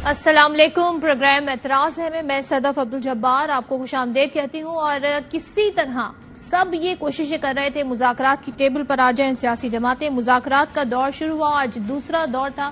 السلام علیکم، پروگرام اعتراض ہے میں صدف عبدالجبار آپ کو خوش آمدید کہتی ہوں۔ اور کسی طرح سب یہ کوششیں کر رہے تھے مذاکرات کی ٹیبل پر آ جائیں سیاسی جماعتیں۔ مذاکرات کا دور شروع ہوا، آج دوسرا دور تھا۔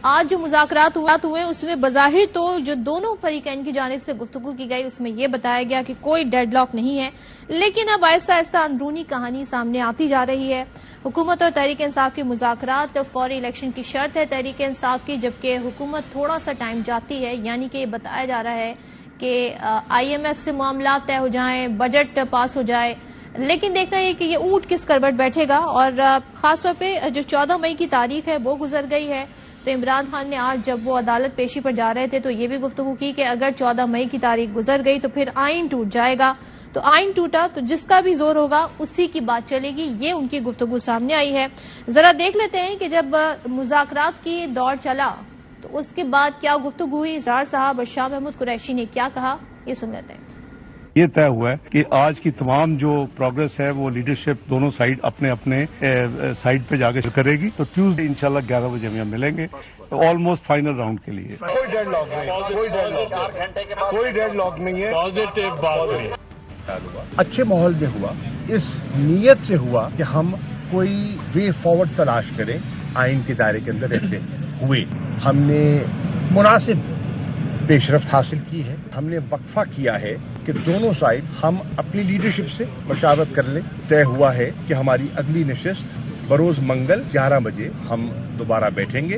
آج جو مذاکرات ہوئے اس میں بظاہر تو جو دونوں فریقین کی جانب سے گفتگو کی گئی اس میں یہ بتایا گیا کہ کوئی ڈیڈ لاک نہیں ہے، لیکن اب آہستہ آہستہ اندرونی کہانی سامنے آتی جا رہی ہے۔ حکومت اور تحریک انصاف کے مذاکرات فوری الیکشن کی شرط ہے تحریک انصاف کی، جبکہ حکومت تھوڑا سا ٹائم چاہتی ہے، یعنی کہ یہ بتایا جا رہا ہے کہ آئی ایم ایف سے معاملات طے ہو جائیں، بجٹ پاس ہو جائے، لیکن دیکھنا یہ کہ یہ اونٹ کس کروٹ بیٹھے گا۔ اور خاص طور پہ جو 14 مئی کی تاریخ ہے وہ گزر گئی ہے، تو عمران خان نے آج جب وہ عدالت پیشی پر جا رہے تھے تو یہ بھی گفتگو کی کہ اگر 14 مئی کی تاریخ گزر گئی تو پھر آئین ٹوٹ جائے گا، تو آئین ٹوٹا تو جس کا بھی زور ہوگا اسی کی بات چلے گی، یہ ان کی گفتگو سامنے آئی ہے۔ ذرا دیکھ لیتے ہیں کہ جب مذاکرات کی دور چلا تو اس کے بعد کیا گفتگو ہوئی، اسرار صاحب اور شاہ محمود قریشی نے کیا کہا، یہ سن لیتے ہیں۔ یہ طے ہوا ہے کہ آج کی تمام جو پروگرس ہے وہ لیڈرشپ دونوں سائیڈ اپنے اپنے سائیڈ پہ جا کے کرے گی، تو ٹیوزڈے انشاءاللہ 11 بجے ہم یہاں ملیں گے آلموسٹ فائنل راؤنڈ کے لیے۔ کوئی ڈیڈ لاک نہیں ہے، پازیٹیو بات ہوئی، اچھے ماحول میں ہوا، اس نیت سے ہوا کہ ہم کوئی وے فارورڈ تلاش کریں، آئین کے دائرے کے اندر رہتے ہوئے ہم نے مناسب پیش رفت حاصل کی ہے۔ ہم نے وقفہ کیا ہے کہ دونوں سائڈ ہم اپنی لیڈرشپ سے مشاورت کر لیں۔ طے ہوا ہے کہ ہماری اگلی نشست بروز منگل 11 بجے ہم دوبارہ بیٹھیں گے۔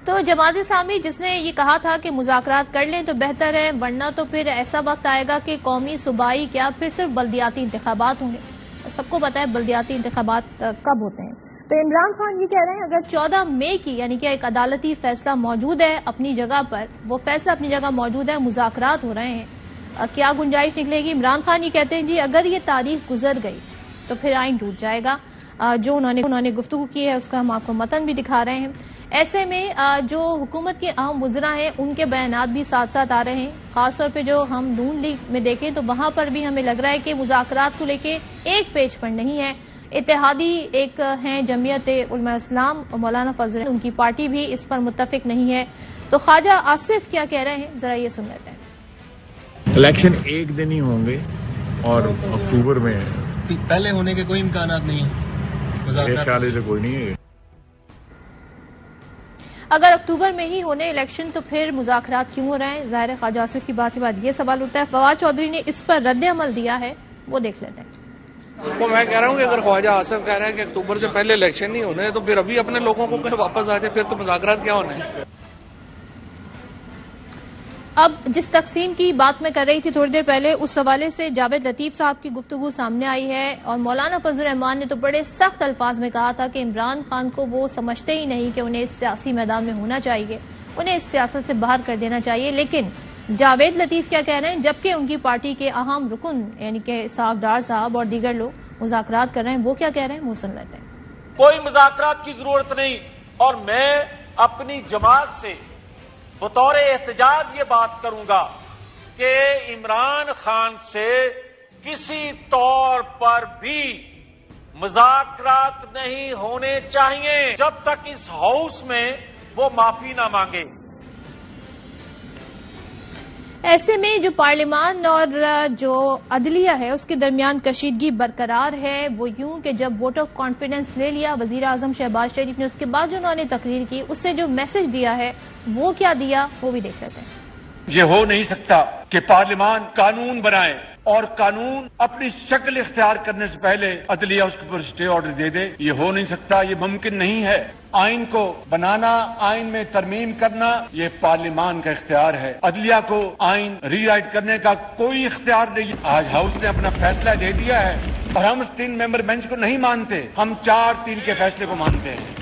تو جماعت اسلامی جس نے یہ کہا تھا کہ مذاکرات کر لیں تو بہتر ہے، ورنہ تو پھر ایسا وقت آئے گا کہ قومی صوبائی کیا پھر صرف بلدیاتی انتخابات ہوں گے۔ سب کو پتہ ہے بلدیاتی انتخابات کب ہوتے ہیں۔ تو عمران خان یہ کہہ رہے ہیں اگر 14 مئی کی یعنی کہ ایک عدالتی فیصلہ موجود ہے اپنی جگہ پر، وہ فیصلہ اپنی جگہ موجود ہے، مذاکرات ہو رہے ہیں، کیا گنجائش نکلے گی؟ عمران خان یہ کہتے ہیں جی اگر یہ تاریخ گزر گئی تو پھر آئین ٹوٹ جائے گا۔ جو انہوں نے گفتگو کی ہے اس کا ہم آپ کو متن بھی دکھا رہے ہیں۔ ایسے میں جو حکومت کے اہم وزراء ہیں ان کے بیانات بھی ساتھ ساتھ آ رہے ہیں، خاص طور پہ جو ہم نون لیگ میں دیکھیں تو وہاں پر بھی ہمیں لگ رہا ہے کہ مذاکرات کو لے کے ایک پیج پر نہیں ہے۔ اتحادی ایک ہیں جمعیت علماء اسلام، مولانا فضل ان کی پارٹی بھی اس پر متفق نہیں ہے۔ تو خواجہ آصف کیا کہہ رہے ہیں، ذرا یہ سن لیتے ہیں۔ الیکشن ایک دن ہی ہوں گے اور اکتوبر میں پہلے ہونے کے کوئی امکانات نہیں ہیں، میرے خیال سے کوئی نہیں ہے۔ اگر اکتوبر میں ہی ہونے الیکشن تو پھر مذاکرات کیوں ہو رہے ہیں؟ ظاہر خواجہ آصف کی بات کے بعد یہ سوال اٹھتا ہے۔ فواد چودھری نے اس پر رد عمل دیا ہے، وہ دیکھ لیتے ہیں۔ تو میں کہہ رہا ہوں کہ اگر خواجہ آصف کہہ رہے ہیں کہ اکتوبر سے پہلے الیکشن نہیں ہونے تو پھر ابھی اپنے لوگوں کو واپس آ جائے، پھر تو مذاکرات کیا ہونے ہیں۔ اب جس تقسیم کی بات میں کر رہی تھی تھوڑی دیر پہلے، اس حوالے سے جاوید لطیف صاحب کی گفتگو سامنے آئی ہے، اور مولانا فضل الرحمان نے تو بڑے سخت الفاظ میں کہا تھا کہ عمران خان کو وہ سمجھتے ہی نہیں کہ انہیں اس سیاسی میدان میں ہونا چاہیے، انہیں اس سیاست سے باہر کر دینا چاہیے۔ لیکن جاوید لطیف کیا کہہ رہے ہیں، جبکہ ان کی پارٹی کے اہم رکن یعنی کہ اسحاق ڈار صاحب اور دیگر لوگ مذاکرات کر رہے ہیں، وہ کیا کہہ رہے ہیں وہ سن لیتے ہیں۔ کوئی مذاکرات کی ضرورت نہیں، اور میں اپنی جماعت سے بطور احتجاج یہ بات کروں گا کہ عمران خان سے کسی طور پر بھی مذاکرات نہیں ہونے چاہیے جب تک اس ہاؤس میں وہ معافی نہ مانگے۔ ایسے میں جو پارلیمان اور جو عدلیہ ہے اس کے درمیان کشیدگی برقرار ہے، وہ یوں کہ جب ووٹ آف کانفیڈنس لے لیا وزیر اعظم شہباز شریف نے، اس کے بعد جو انہوں نے تقریر کی اس سے جو میسج دیا ہے وہ کیا دیا وہ بھی دیکھ لیتے ہیں۔ یہ ہو نہیں سکتا کہ پارلیمان قانون بنائے اور قانون اپنی شکل اختیار کرنے سے پہلے عدلیہ اس کے اوپر اسٹے آرڈر دے دے، یہ ہو نہیں سکتا، یہ ممکن نہیں ہے۔ آئین کو بنانا، آئین میں ترمیم کرنا یہ پارلیمان کا اختیار ہے، عدلیہ کو آئین ری رائٹ کرنے کا کوئی اختیار نہیں۔ آج ہاؤس نے اپنا فیصلہ دے دیا ہے اور ہم اس 3 ممبر بینچ کو نہیں مانتے، ہم 4-3 کے فیصلے کو مانتے ہیں۔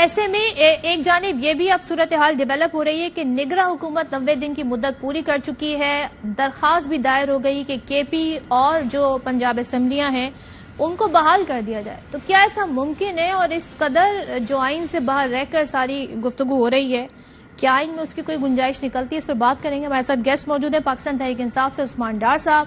ایسے میں ایک جانب یہ بھی اب صورتحال ڈیولپ ہو رہی ہے کہ نگراں حکومت 90 دن کی مدت پوری کر چکی ہے، درخواست بھی دائر ہو گئی کہ کے پی اور جو پنجاب اسمبلیاں ہیں ان کو بحال کر دیا جائے۔ تو کیا ایسا ممکن ہے؟ اور اس قدر جو آئین سے باہر رہ کر ساری گفتگو ہو رہی ہے، کیا آئین میں اس کی کوئی گنجائش نکلتی ہے؟ اس پر بات کریں گے۔ ہمارے ساتھ گیسٹ موجود ہیں پاکستان تحریک انصاف سے عثمان ڈار صاحب،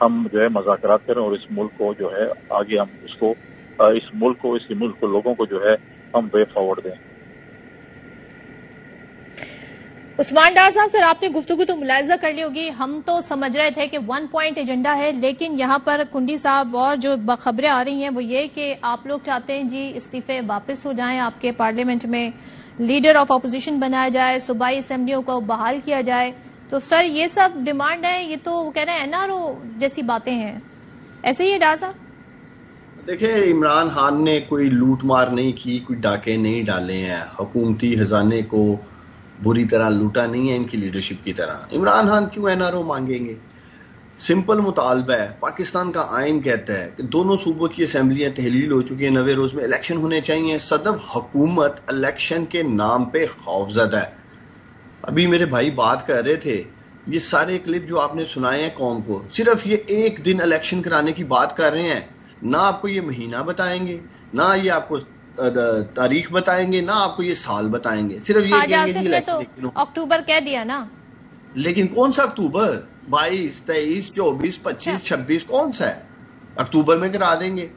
ہم جو ہے مذاکرات کریں اور اس ملک کو جو ہے آگے ہم اس ملک کو لوگوں کو جو ہے ہم وے فارورڈ دیں. عثمان ڈار صاحب، سر آپ نے گفتگو تو ملاحظہ کر لی ہوگی، ہم تو سمجھ رہے تھے کہ 1 پوائنٹ ایجنڈا ہے، لیکن یہاں پر کنڈی صاحب اور جو خبریں آ رہی ہیں وہ یہ کہ آپ لوگ چاہتے ہیں جی استعفے واپس ہو جائیں، آپ کے پارلیمنٹ میں لیڈر آف اپوزیشن بنایا جائے، صوبائی اسمبلیوں کو بحال کیا جائے. تو سر یہ سب ڈیمانڈ ہے، یہ تو کہہ رہے ہیں NRO جیسی باتیں ہیں، ایسے ہی ہے ڈار صاحب؟ دیکھیں، عمران خان نے کوئی لوٹ مار نہیں کی، کوئی ڈاکے نہیں ڈالے ہیں، حکومتی خزانے کو بری طرح لوٹا نہیں ہے ان کی لیڈرشپ کی طرح. عمران خان کیوں NRO مانگیں گے؟ سمپل مطالبہ ہے. پاکستان کا آئین کہتا ہے کہ دونوں صوبوں کی اسمبلیاں تحلیل ہو چکی ہیں، 90 روز میں الیکشن ہونے چاہیے. صدر حکومت الیکشن کے نام پہ خوفزدہ ہے. ابھی میرے بھائی بات کر رہے تھے، یہ سارے کلپ جو آپ نے سنائے ہیں قوم کو، صرف یہ ایک دن الیکشن کرانے کی بات کر رہے ہیں. نہ آپ کو یہ مہینہ بتائیں گے، نہ یہ آپ کو تاریخ بتائیں گے، نہ آپ کو یہ سال بتائیں گے. صرف یہ کہیں گے تو اکتوبر کہہ دیا نا، لیکن کون سا اکتوبر؟ 22، 23، 24، 25، 26 کون سا ہے؟ اکتوبر میں کرا دیں گے.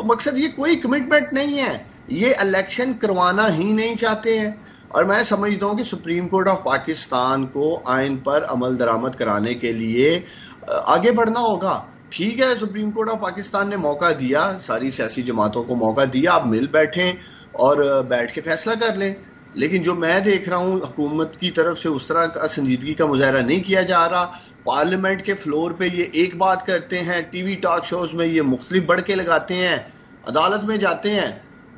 مقصد یہ کوئی کمٹمنٹ نہیں ہے، یہ الیکشن کروانا ہی نہیں چاہتے ہیں. اور میں سمجھتا ہوں کہ سپریم کورٹ آف پاکستان کو آئین پر عمل درآمد کرانے کے لیے آگے بڑھنا ہوگا. ٹھیک ہے، سپریم کورٹ آف پاکستان نے موقع دیا، ساری سیاسی جماعتوں کو موقع دیا، آپ مل بیٹھیں اور بیٹھ کے فیصلہ کر لیں. لیکن جو میں دیکھ رہا ہوں حکومت کی طرف سے اس طرح کا سنجیدگی کا مظاہرہ نہیں کیا جا رہا. پارلیمنٹ کے فلور پہ یہ ایک بات کرتے ہیں، ٹی وی ٹاک شوز میں یہ مختلف بڑکے لگاتے ہیں، عدالت میں جاتے ہیں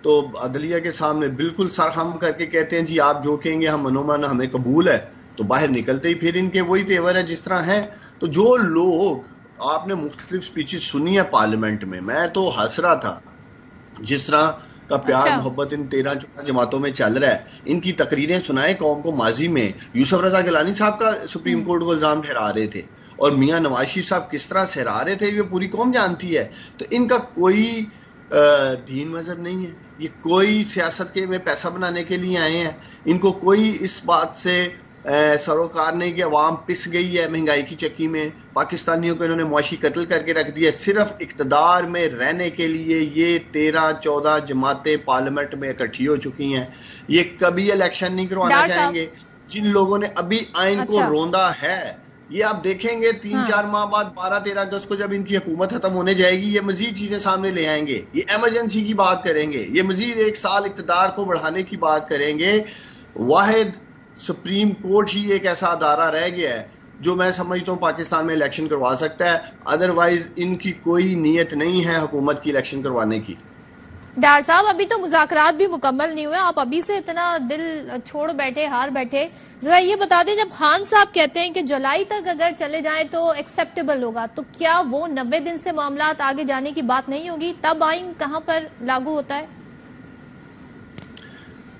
تو عدلیہ کے سامنے بالکل سرخم کر کے کہتے ہیں جی آپ جو کہیں گے ہم منومن ہمیں قبول ہے. تو باہر نکلتے ہی پھر ان کے وہی تیور ہے جس طرح ہیں. تو جو لوگ آپ نے مختلف سپیچز سنی ہے پارلیمنٹ میں تو ہنس رہا تھا جس طرح کا پیار محبت ان 13 جماعتوں میں چل رہا ہے. ان کی تقریریں سنائے قوم کو. ماضی میں یوسف رضا گیلانی صاحب کا سپریم کورٹ کو الزام ٹھہرا رہے تھے اور میاں نواز شریف صاحب کس طرح سہرا رہے تھے، یہ پوری قوم جانتی ہے. تو ان کا کوئی دین مذہب نہیں ہے، یہ کوئی سیاست کے میں پیسہ بنانے کے لیے آئے ہیں. ان کو کوئی اس بات سے سروکار نہیں کہ عوام پس گئی ہے مہنگائی کی چکی میں، پاکستانیوں کو انہوں نے معاشی قتل کر کے رکھ دیا. صرف اقتدار میں رہنے کے لیے یہ 13-14 جماعتیں پارلیمنٹ میں اکٹھی ہو چکی ہیں. یہ کبھی الیکشن نہیں کروانا چاہیں گے. جن لوگوں نے ابھی آئین کو روندا ہے، یہ آپ دیکھیں گے 3-4 ماہ بعد 12-13 اگست کو جب ان کی حکومت ختم ہونے جائے گی، یہ مزید چیزیں سامنے لے آئیں گے. یہ ایمرجنسی کی بات کریں گے، یہ مزید 1 سال اقتدار کو بڑھانے کی بات کریں گے. واحد سپریم کورٹ ہی ایک ایسا ادارہ رہ گیا ہے جو میں سمجھتا ہوں پاکستان میں الیکشن کروا سکتا ہے. ادروائز ان کی کوئی نیت نہیں ہے حکومت کی الیکشن کروانے کی. ڈار صاحب ابھی تو مذاکرات بھی مکمل نہیں ہوئے، آپ ابھی سے اتنا دل چھوڑ بیٹھے، ہار بیٹھے. ذرا یہ بتا دیں، جب خان صاحب کہتے ہیں کہ جولائی تک اگر چلے جائیں تو ایکسیپٹیبل ہوگا، تو کیا وہ 90 دن سے معاملات آگے جانے کی بات نہیں ہوگی؟ تب آئین کہاں پر لاگو ہوتا ہے؟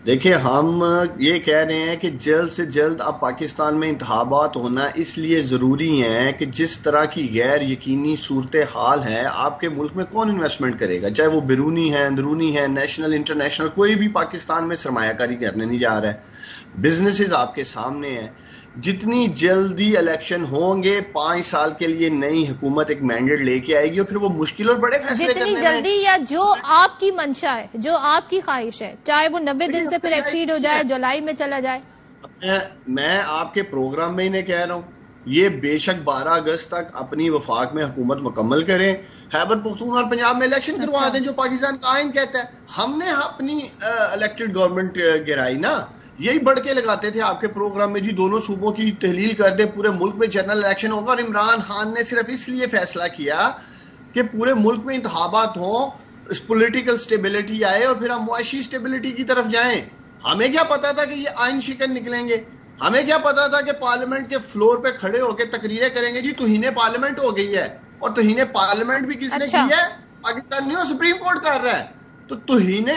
دیکھیں، ہم یہ کہہ رہے ہیں کہ جلد سے جلد اب پاکستان میں انتخابات ہونا اس لیے ضروری ہیں کہ جس طرح کی غیر یقینی صورتحال ہے، آپ کے ملک میں کون انویسٹمنٹ کرے گا؟ چاہے وہ بیرونی ہے، اندرونی ہے، نیشنل انٹرنیشنل، کوئی بھی پاکستان میں سرمایہ کاری کرنے نہیں جا رہا ہے. بزنسز آپ کے سامنے ہیں. جتنی جلدی الیکشن ہوں گے، 5 سال کے لیے نئی حکومت ایک مینڈیٹ لے کے آئے گی اور پھر وہ مشکل اور بڑے فیصلے کرنے میں جتنی جلدی یا جو آپ کی منشا ہے، جو آپ کی خواہش ہے، چاہے وہ 90 دن سے پھر ایکسیڈ ہو جائے، جولائی میں چلا جائے. میں آپ کے پروگرام میں انہیں کہہ رہا ہوں، یہ بے شک 12 اگست تک اپنی وفاق میں حکومت مکمل کریں، خیبر پختونخوا اور پنجاب میں الیکشن کروا دیں جو پاکستان کا آئین کہتا ہے. ہم نے اپنی الیکٹڈ گورنمنٹ گرائی نا، یہی بڑھ کے لگاتے تھے آپ کے پروگرام میں جی دونوں صوبوں کی تحلیل کر دے، پورے ملک میں جنرل الیکشن ہوگا. اور عمران خان نے صرف اس لیے فیصلہ کیا کہ پورے ملک میں انتخابات ہوں، پولیٹیکل سٹیبلٹی آئے اور پھر ہم معاشی سٹیبلٹی کی طرف جائیں. ہمیں کیا پتا تھا کہ یہ آئین شکن نکلیں گے؟ ہمیں کیا پتا تھا کہ پارلیمنٹ کے فلور پہ کھڑے ہو کے تقریریں کریں گے جی توہین پارلیمنٹ ہو گئی ہے؟ اور توہین پارلیمنٹ بھی کس نے کی ہے؟ پاکستان نہیں، سپریم کورٹ کر رہا ہے. تو توہین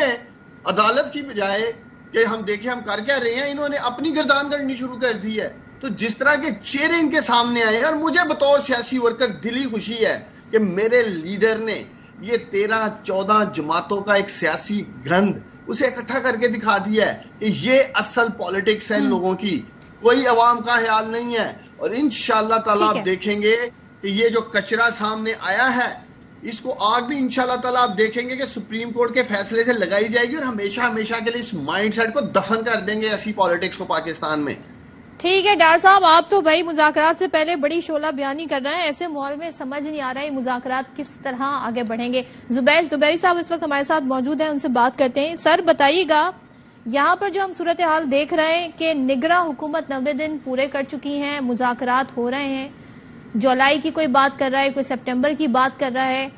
عدالت کی بجائے کہ ہم دیکھیں ہم کر کیا رہے ہیں، انہوں نے اپنی گردان کرنی شروع کر دی ہے. تو جس طرح کے چہرے ان کے سامنے آئے، اور مجھے بطور سیاسی ورکر دلی خوشی ہے کہ میرے لیڈر نے یہ 13-14 جماعتوں کا ایک سیاسی گند اسے اکٹھا کر کے دکھا دیا ہے کہ یہ اصل پالیٹکس ہے ان لوگوں کی، کوئی عوام کا خیال نہیں ہے. اور انشاءاللہ تعالیٰ آپ دیکھیں گے کہ یہ جو کچرا سامنے آیا ہے اس کو آگ بھی انشاءاللہ تعالیٰ آپ دیکھیں گے کہ سپریم کورٹ کے فیصلے سے لگائی جائے گی اور ہمیشہ ہمیشہ کے لیے اس مائنڈ سیٹ کو دفن کر دیں گے ایسی پالیٹکس کو پاکستان میں. ٹھیک ہے ڈار صاحب، آپ تو بھائی مذاکرات سے پہلے بڑی شعلہ بیانی کر رہے ہیں. ایسے ماحول میں سمجھ نہیں آ رہا ہے مذاکرات کس طرح آگے بڑھیں گے. زبیری صاحب اس وقت ہمارے ساتھ موجود ہیں، ان سے بات کرتے ہیں. سر بتائیے گا، یہاں پر جو ہم صورتحال دیکھ رہے ہیں کہ نگراں حکومت 90 دن پورے کر چکی ہیں، مذاکرات ہو رہے ہیں، جولائی کی کوئی بات کر رہا ہے، کوئی سپٹمبر کی بات کر رہا ہے.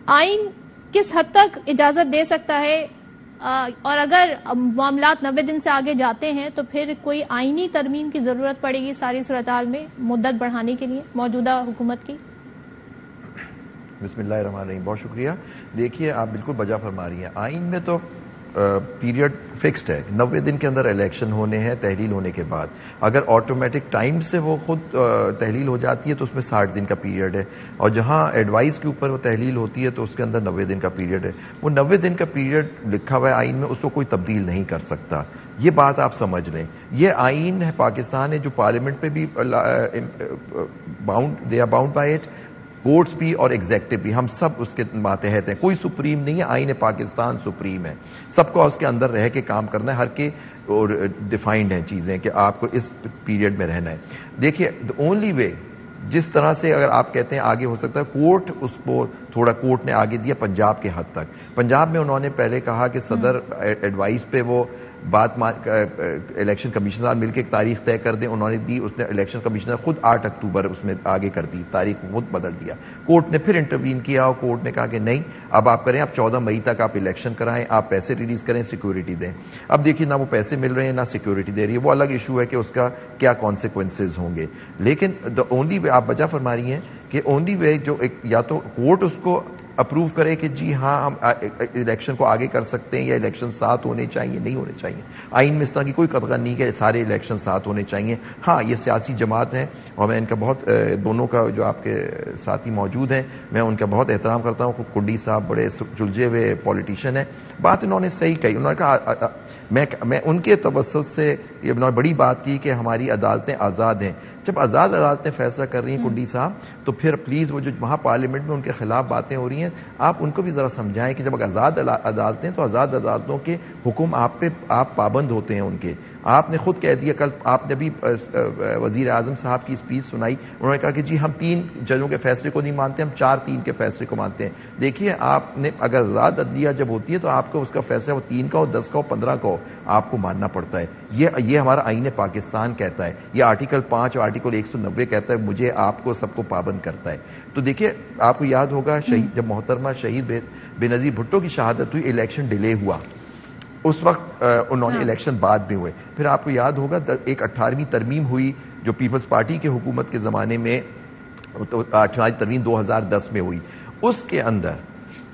آئین کس حد تک اجازت دے سکتا ہے، اور اگر معاملات 90 دن سے آگے جاتے ہیں تو پھر کوئی آئینی ترمیم کی ضرورت پڑے گی ساری صورتحال میں مدت بڑھانے کے لیے موجودہ حکومت کی؟ بسم اللہ الرحمن الرحیم. بہت شکریہ. دیکھیے آپ بالکل بجا فرما رہی ہیں. آئین میں تو پیریڈ فکسڈ ہے، 90 دن کے اندر الیکشن ہونے ہیں تحلیل ہونے کے بعد. اگر آٹومیٹک ٹائم سے وہ خود تحلیل ہو جاتی ہے تو اس میں 60 دن کا پیریڈ ہے، اور جہاں ایڈوائز کے اوپر وہ تحلیل ہوتی ہے تو اس کے اندر 90 دن کا پیریڈ ہے. وہ 90 دن کا پیریڈ لکھا ہوا ہے آئین میں، اس کو کوئی تبدیل نہیں کر سکتا. یہ بات آپ سمجھ لیں. یہ آئین ہے پاکستان ہے جو پارلیمنٹ پہ بھی bound, they are bound by it, courts بھی اور ایگزیکٹو بھی، ہم سب اس کے ماتحت ہیں. کوئی سپریم نہیں ہے، آئین پاکستان سپریم ہے. سب کو اس کے اندر رہ کے کام کرنا ہے، ہر کے اور ڈیفائنڈ ہیں چیزیں کہ آپ کو اس پیریڈ میں رہنا ہے. دیکھیے اونلی وے جس طرح سے اگر آپ کہتے ہیں آگے ہو سکتا ہے، کورٹ اس کو تھوڑا کورٹ نے آگے دیا پنجاب کے حد تک. پنجاب میں انہوں نے پہلے کہا کہ صدر ایڈوائز پہ وہ بات الیکشن کمیشن مل کے ایک تاریخ طے کر دیں. انہوں نے دی، اس نے الیکشن کمیشنر خود 8 اکتوبر اس میں آگے کر دی، تاریخ خود بدل دیا. کورٹ نے پھر انٹروین کیا اور کورٹ نے کہا کہ نہیں اب آپ کریں، اب 14 مئی تک آپ الیکشن کرائیں، آپ پیسے ریلیز کریں، سیکیورٹی دیں. اب دیکھیے نہ وہ پیسے مل رہے ہیں نہ سیکیورٹی دے رہی ہے. وہ الگ ایشو ہے کہ اس کا کیا کانسیکوینسز ہوں گے. لیکن دا اونلی وے، آپ وجہ فرما رہی ہیں کہ اونلی وے جو ایک یا تو کورٹ اس کو اپروو کرے کہ جی ہاں ہم الیکشن کو آگے کر سکتے ہیں، یا الیکشن ساتھ ہونے چاہیے، نہیں ہونے چاہیے. آئین میں اس طرح کی کوئی قطعہ نہیں کہ سارے الیکشن ساتھ ہونے چاہیے. ہاں یہ سیاسی جماعت ہیں اور میں ان کا بہت، دونوں کا جو آپ کے ساتھی موجود ہیں میں ان کا بہت احترام کرتا ہوں. کنڈی صاحب بڑے سلجھے ہوئے پولیٹیشین ہیں. بات انہوں نے صحیح کہی. انہوں نے کہا میں ان کے توسط سے یہ بڑی بات کی کہ ہماری عدالتیں آزاد ہیں. جب آزاد عدالتیں فیصلہ کر رہی ہیں کنڈی صاحب، تو پھر پلیز وہ جو وہاں پارلیمنٹ میں ان کے خلاف باتیں ہو رہی ہیں آپ ان کو بھی ذرا سمجھائیں کہ جب آزاد عدالتیں تو آزاد عدالتوں کے حکم آپ پابند ہوتے ہیں ان کے. آپ نے خود کہہ دیا، کل آپ نے بھی وزیر اعظم صاحب کی اسپیچ سنائی، انہوں نے کہا کہ جی ہم 3 ججوں کے فیصلے کو نہیں مانتے، ہم 4-3 کے فیصلے کو مانتے ہیں. دیکھیے آپ نے اگر آزاد عدلیہ جب ہوتی ہے تو آپ کو اس کا فیصلہ وہ 3 کا ہو، 10 کا ہو، 15 کا ہو، آپ کو ماننا پڑتا ہے. یہ ہمارا آئین پاکستان کہتا ہے، یہ آرٹیکل 5 اور آرٹیکل 190 کہتا ہے مجھے آپ کو سب کو پابند کرتا ہے. تو دیکھیے آپ کو یاد ہوگا جب محترمہ شہید بے نظیر بھٹو کی شہادت ہوئی، الیکشن ڈیلے ہوا، اس وقت انہوں نے الیکشن بعد میں ہوئے. پھر آپ کو یاد ہوگا ایک 18ویں ترمیم ہوئی جو پیپلز پارٹی کے حکومت کے زمانے میں، 18ویں ترمیم 2010 میں ہوئی. اس کے اندر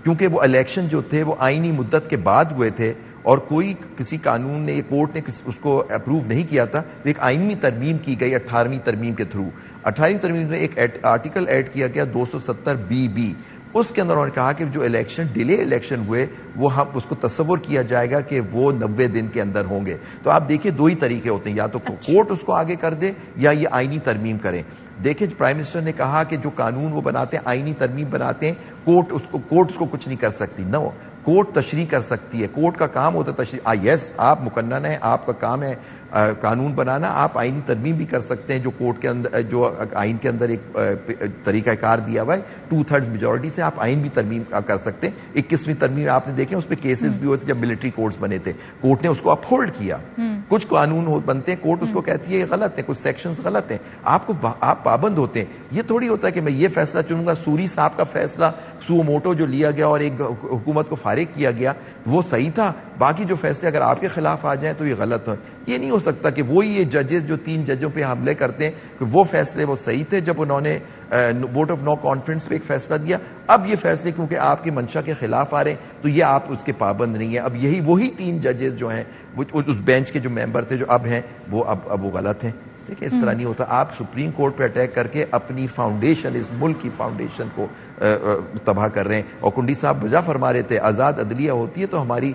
کیونکہ وہ الیکشن جو تھے وہ آئینی مدت کے بعد ہوئے تھے اور کوئی کسی قانون نے، کورٹ نے اس کو اپروو نہیں کیا تھا، تو ایک آئینی ترمیم کی گئی 18ویں ترمیم کے تھرو. 18ویں ترمیم میں ایک آرٹیکل ایڈ کیا گیا 270 اس کے اندر انہوں نے کہا کہ جو الیکشن ڈیلے الیکشن ہوئے وہ ہم اس کو تصور کیا جائے گا کہ وہ 90 دن کے اندر ہوں گے. تو آپ دیکھیں 2 ہی طریقے ہوتے ہیں، یا تو کورٹ اس کو آگے کر دے یا یہ آئینی ترمیم کریں. دیکھیں پرائم منسٹر نے کہا کہ جو قانون وہ بناتے ہیں آئینی ترمیم بناتے ہیں، کورٹ اس کو کچھ نہیں کر سکتی. نہ کورٹ تشریح کر سکتی ہے، کورٹ کا کام ہوتا ہے تشریح. یس آپ مقنن ہیں، آپ کا کام ہے قانون بنانا، آپ آئینی ترمیم بھی کر سکتے ہیں جو کورٹ کے اندر، جو آئین کے اندر ایک طریقہ کار دیا ہوا ہے 2/3 میجورٹی سے آپ آئین بھی ترمیم کر سکتے ہیں. 21ویں ترمیم آپ نے دیکھے اس پہ کیسز بھی ہوئے تھے جب ملٹری کورٹس بنے تھے، کورٹ نے اس کو اپہولڈ کیا. کچھ قانون بنتے ہیں کورٹ اس کو کہتی ہے یہ غلط ہے، کچھ سیکشنز غلط ہیں، آپ پابند ہوتے ہیں. یہ تھوڑی ہوتا ہے کہ میں یہ فیصلہ چنوں گا. سوری صاحب کا فیصلہ سو موٹو جو لیا گیا اور ایک حکومت کو فارغ کیا گیا وہ صحیح تھا، باقی جو فیصلے اگر آپ کے خلاف آ جائیں تو یہ غلط ہے. یہ نہیں ہو سکتا کہ وہی یہ ججز جو 3 ججوں پہ حملے کرتے ہیں کہ وہ فیصلے وہ صحیح تھے جب انہوں نے ووٹ آف نو کانفیڈنس پہ ایک فیصلہ دیا، اب یہ فیصلے کیونکہ آپ کی منشا کے خلاف آ رہے ہیں تو یہ آپ اس کے پابند نہیں ہیں. اب وہی 3 ججز جو ہیں وہ اس بینچ کے جو ممبر تھے جو اب ہیں وہ اب وہ غلط ہیں. ٹھیک ہے, اس طرح نہیں ہوتا. آپ سپریم کورٹ پہ اٹیک کر کے اپنی فاؤنڈیشن, اس ملک کی فاؤنڈیشن کو تباہ کر رہے ہیں. اور کنڈی صاحب وجہ فرما رہے تھے آزاد عدلیہ ہوتی ہے تو ہماری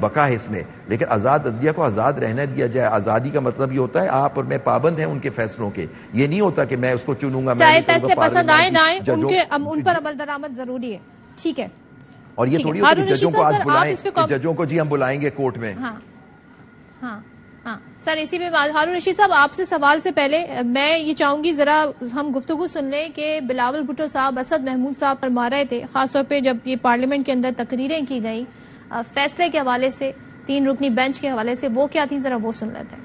بقا ہے اس میں, لیکن آزاد عدلیہ کو آزاد رہنے دیا جائے. آزادی کا مطلب یہ ہوتا ہے آپ اور میں پابند ہیں ان کے فیصلوں کے, یہ نہیں ہوتا کہ میں اس کو چنوں گا, چاہے فیصلے پسند آئے نہ آئے, ان پر عمل درآمد ضروری ہے. ٹھیک ہے, اور یہ تھوڑی ہوتی ججوں کو آج بلائیں کہ ججوں کو جی ہم بلائیں گے کورٹ میں. ہاں سر, اسی پہ ہارون رشید صاحب آپ سے سوال سے پہلے میں یہ چاہوں گی ذرا ہم گفتگو سن لیں کہ بلاول بھٹو صاحب اسد محمود صاحب فرما رہے تھے, خاص طور پہ جب یہ پارلیمنٹ کے اندر تقریریں کی گئیں فیصلے کے حوالے سے, 3 رکنی بینچ کے حوالے سے, وہ کیا تھی ذرا وہ سن لیتے ہیں.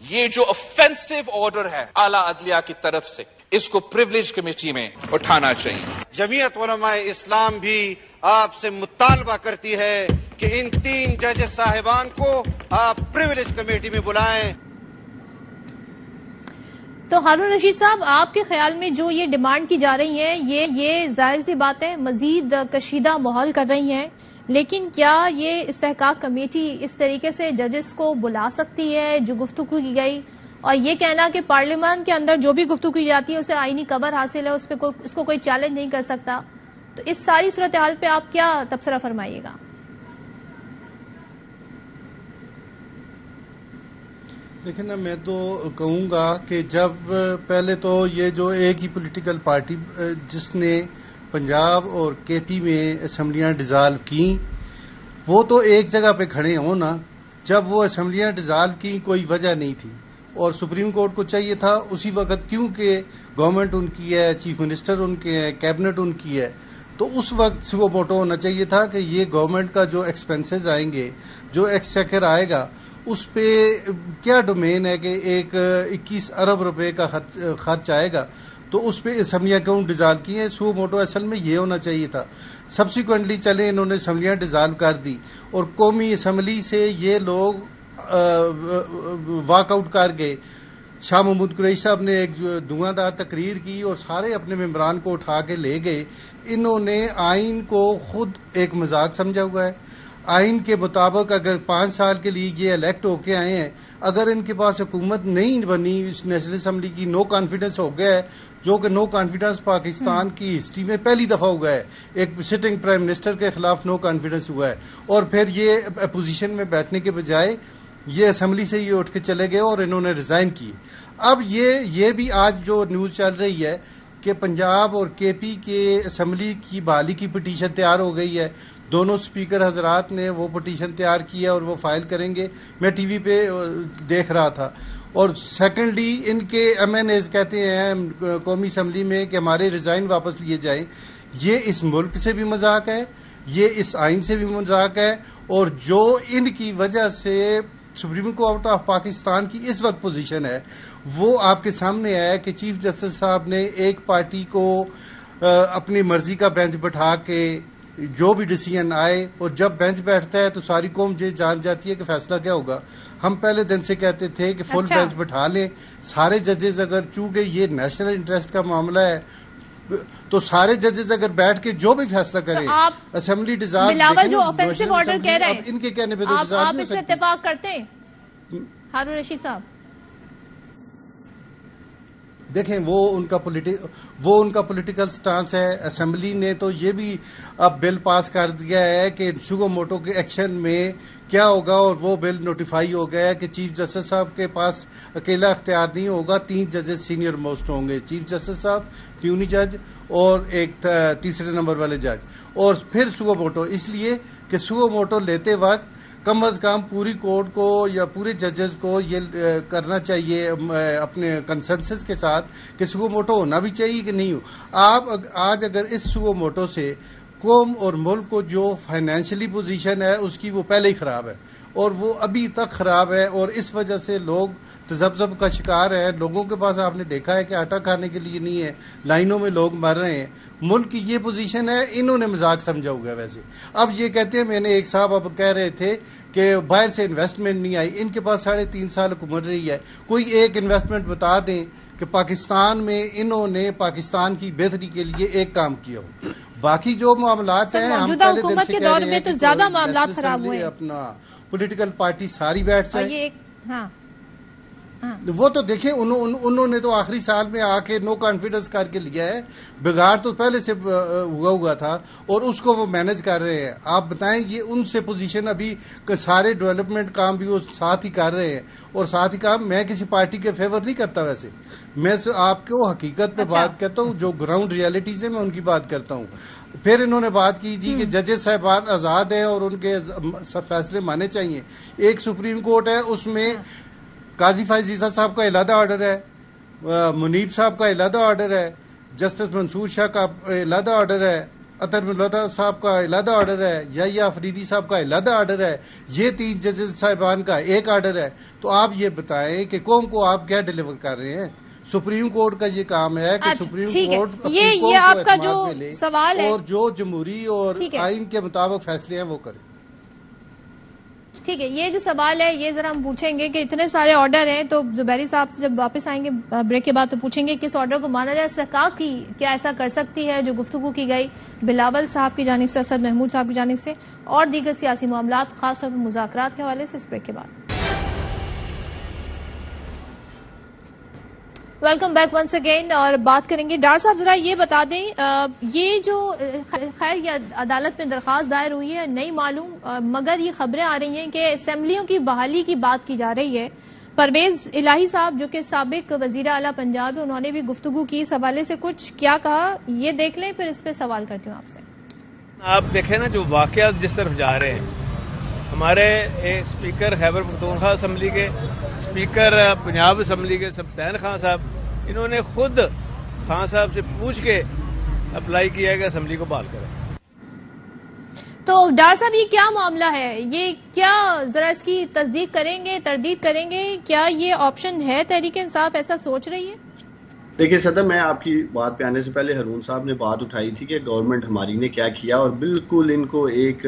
یہ جو آفینسو آرڈر ہے اعلیٰ عدلیہ کی طرف سے, اس کو پریولیج کمیٹی میں اٹھانا چاہیے. جمعیت علماء اسلام بھی آپ سے مطالبہ کرتی ہے کہ ان 3 ججز صاحبان کو آپ پریولیج کمیٹی میں بلائیں. تو ہارون رشید صاحب, آپ کے خیال میں جو یہ ڈیمانڈ کی جا رہی ہیں یہ ظاہر سی بات ہے مزید کشیدہ ماحول کر رہی ہیں, لیکن کیا یہ استحقاق کمیٹی اس طریقے سے ججز کو بلا سکتی ہے جو گفتگو کی گئی, اور یہ کہنا کہ پارلیمان کے اندر جو بھی گفتگو کی جاتی ہے اسے آئینی کور حاصل ہے, اس کو کوئی چیلنج نہیں کر سکتا, تو اس ساری صورتحال پہ آپ کیا تبصرہ فرمائیے گا؟ دیکھیں نا, میں تو کہوں گا کہ جب پہلے تو یہ جو ایک ہی پولیٹیکل پارٹی جس نے پنجاب اور کے پی میں اسمبلیاں ڈیزالو کی, وہ تو ایک جگہ پہ کھڑے ہوں نا. جب وہ اسمبلیاں ڈیزالو کی کوئی وجہ نہیں تھی, اور سپریم کورٹ کو چاہیے تھا اسی وقت, کیونکہ گورنمنٹ ان کی ہے, چیف منسٹر ان کے ہیں, کیبنٹ ان کی ہے, تو اس وقت سو موٹو ہونا چاہیے تھا کہ یہ گورنمنٹ کا جو ایکسپینسز آئیں گے, جو ایکسچیکر آئے گا, اس پہ کیا ڈومین ہے کہ 21 ارب روپے کا خرچ آئے گا, تو اس پہ اسمبلیاں کیوں ڈیزالو کی ہیں. سو موٹو اصل میں یہ ہونا چاہیے تھا. سبسیکوینٹلی چلے انہوں نے اسمبلیاں ڈیزالو کر دی, اور قومی اسمبلی سے یہ لوگ واک آؤٹ کر گئے. شاہ محمود قریشی صاحب نے ایک دھواں دار تقریر کی اور سارے اپنے ممبران کو اٹھا کے لے گئے. انہوں نے آئین کو خود ایک مذاق سمجھا ہوا ہے. آئین کے مطابق اگر 5 سال کے لیے یہ الیکٹ ہو کے آئے ہیں, اگر ان کے پاس حکومت نہیں بنی, نیشنل اسمبلی کی نو کانفیڈنس ہو گیا ہے, جو کہ نو کانفیڈنس پاکستان کی ہسٹری میں پہلی دفعہ ہوا ہے, ایک سٹنگ پرائم منسٹر کے خلاف نو کانفیڈنس ہوا ہے, اور پھر یہ اپوزیشن میں بیٹھنے کے بجائے یہ اسمبلی سے یہ اٹھ کے چلے گئے اور انہوں نے ریزائن کیے. اب یہ بھی آج جو نیوز چل رہی ہے کہ پنجاب اور کے پی کے اسمبلی کی بحالی کی پٹیشن تیار ہو گئی ہے. دونوں اسپیکر حضرات نے وہ پٹیشن تیار کی ہے اور وہ فائل کریں گے, میں ٹی وی پہ دیکھ رہا تھا. اور سیکنڈلی ان کے ایم این ایز کہتے ہیں قومی اسمبلی میں کہ ہمارے ریزائن واپس لیے جائیں. یہ اس ملک سے بھی مذاق ہے, یہ اس آئین سے بھی مذاق ہے, اور جو ان کی وجہ سے سپریم کورٹ آف پاکستان کی اس وقت پوزیشن ہے وہ آپ کے سامنے آیا کہ چیف جسٹس صاحب نے ایک پارٹی کو اپنی مرضی کا بینچ بٹھا کے جو بھی ڈیسیژن آئے, اور جب بینچ بیٹھتا ہے تو ساری قوم یہ جان جاتی ہے کہ فیصلہ کیا ہوگا. ہم پہلے دن سے کہتے تھے کہ فل بینچ بٹھا لیں سارے ججز, اگر چونکہ یہ نیشنل انٹرسٹ کا معاملہ ہے تو سارے ججز اگر بیٹھ کے جو بھی فیصلہ کریں, اسمبلی ڈیزالو, بلاول جو آفینسو آرڈر کہہ رہے ہیں ان کے کہنے پہ تو ڈیزالو آپ اس سے اتفاق کرتے ہیں ہارون رشید صاحب؟ دیکھیں وہ ان کا پولیٹیکل سٹانس ہے. اسمبلی نے تو یہ بھی اب بل پاس کر دیا ہے کہ سو موٹو کے ایکشن میں کیا ہوگا, اور وہ بل نوٹیفائی ہو گیا ہے کہ چیف جسٹس صاحب کے پاس اکیلا اختیار نہیں ہوگا, 3 ججز سینئر موسٹ ہوں گے, چیف جسٹس صاحب, پیونی جج اور ایک تیسرے نمبر والے جج, اور پھر سو موٹو, اس لیے کہ سو موٹو لیتے وقت کم از کم پوری کورٹ کو یا پورے ججز کو یہ کرنا چاہیے اپنے کنسنسس کے ساتھ کہ سو موٹو ہونا بھی چاہیے کہ نہیں ہو. آپ آج اگر اس سو موٹو سے قوم اور ملک کو جو فائنینشلی پوزیشن ہے اس کی وہ پہلے ہی خراب ہے, اور وہ ابھی تک خراب ہے, اور اس وجہ سے لوگ تذبذب کا شکار ہیں. لوگوں کے پاس آپ نے دیکھا ہے کہ آٹا کھانے کے لیے نہیں ہے, لائنوں میں لوگ مر رہے ہیں. ملک کی یہ پوزیشن ہے, انہوں نے مذاق سمجھا ہوا ہے. ویسے اب یہ کہتے ہیں, میں نے ایک صاحب اب کہہ رہے تھے کہ باہر سے انویسٹمنٹ نہیں آئی, ان کے پاس 3.5 سال حکومت رہی ہے, کوئی ایک انویسٹمنٹ بتا دیں کہ پاکستان میں انہوں نے پاکستان کی بہتری کے لیے ایک کام کیا ہو. باقی جو معاملات ہیں ہم پہلے دن سے کہہ رہے ہیں کہ زیادہ معاملات خراب ہوئے, اپنا پولیٹیکل پارٹی ساری بیٹھ جائے. وہ تو دیکھیں انہوں نے تو آخری سال میں آ کے نو کانفیڈنس کر کے لیا ہے. بگاڑ تو پہلے سے ہوا تھا اور اس کو وہ مینج کر رہے ہیں. آپ بتائیں یہ ان سے پوزیشن ابھی سارے ڈیولپمنٹ کام بھی وہ ساتھ ہی کر رہے ہیں اور ساتھ ہی کام. میں کسی پارٹی کے فیور نہیں کرتا, ویسے میں آپ کو حقیقت پہ بات کرتا ہوں, جو گراؤنڈ ریالٹیز ہے میں ان کی بات کرتا ہوں. پھر انہوں نے بات کی جی کہ ججز صاحبان آزاد ہیں اور ان کے فیصلے مانے چاہیے. ایک سپریم کورٹ ہے, اس میں قاضی فائز عیسیٰ صاحب کا علیحدہ آرڈر ہے, منیب صاحب کا علیحدہ آرڈر ہے, جسٹس منصور شاہ کا علیحدہ آرڈر ہے, اطہر ملودہ صاحب کا علیحدہ آرڈر ہے, یحییٰ افریدی صاحب کا علیحدہ آرڈر ہے. یہ 3 ججز صاحبان کا ایک آرڈر ہے. تو آپ یہ بتائیں کہ قوم کو آپ کیا ڈیلیور کر رہے ہیں؟ سپریم کورٹ کا یہ کام ہے کہ سپریم کورٹ یہ آپ کا جو سوال ہے اور جو جمہوری اور آئین کے مطابق فیصلے ہیں وہ کرے. ٹھیک ہے, یہ جو سوال ہے یہ ذرا ہم پوچھیں گے کہ اتنے سارے آرڈر ہیں, تو زبیری صاحب سے جب واپس آئیں گے بریک کے بعد تو پوچھیں گے کس آرڈر کو مانا جائے. استحقاق کی کیا ایسا کر سکتی ہے جو گفتگو کی گئی بلاول صاحب کی جانب سے, اسد محمود صاحب کی جانب سے, اور دیگر سیاسی معاملات خاص طور پر مذاکرات کے حوالے سے, اس بریک کے بعد. Welcome back once again. اور بات کریں گے ڈار صاحب, ذرا یہ بتا دیں یہ جو خیر یہ عدالت میں درخواست دائر ہوئی ہے نہیں معلوم, مگر یہ خبریں آ رہی ہیں کہ اسمبلیوں کی بحالی کی بات کی جا رہی ہے. پرویز الہی صاحب جو کہ سابق وزیر اعلیٰ پنجاب ہے, انہوں نے بھی گفتگو کی اس حوالے سے, کچھ کیا کہا یہ دیکھ لیں, پھر اس پہ سوال کرتی ہوں آپ سے. آپ دیکھیں نا جو واقعات جس طرف جا رہے ہیں, ہمارے اسپیکر خیبر پختونخوا اسمبلی کے, اسپیکر پنجاب اسمبلی کے سبطین خان صاحب, انہوں نے خود خان صاحب سے پوچھ کے اپلائی کیا ہے کہ اسمبلی کو بحال کریں. تو ڈار صاحب یہ کیا معاملہ ہے, یہ کیا ذرا اس کی تصدیق کریں گے, تردید کریں گے, کیا یہ آپشن ہے تحریک انصاف ایسا سوچ رہی ہے؟ دیکھیے صدر, میں آپ کی بات پہ آنے سے پہلے ہارون صاحب نے بات اٹھائی تھی کہ گورنمنٹ ہماری نے کیا کیا, اور بالکل ان کو ایک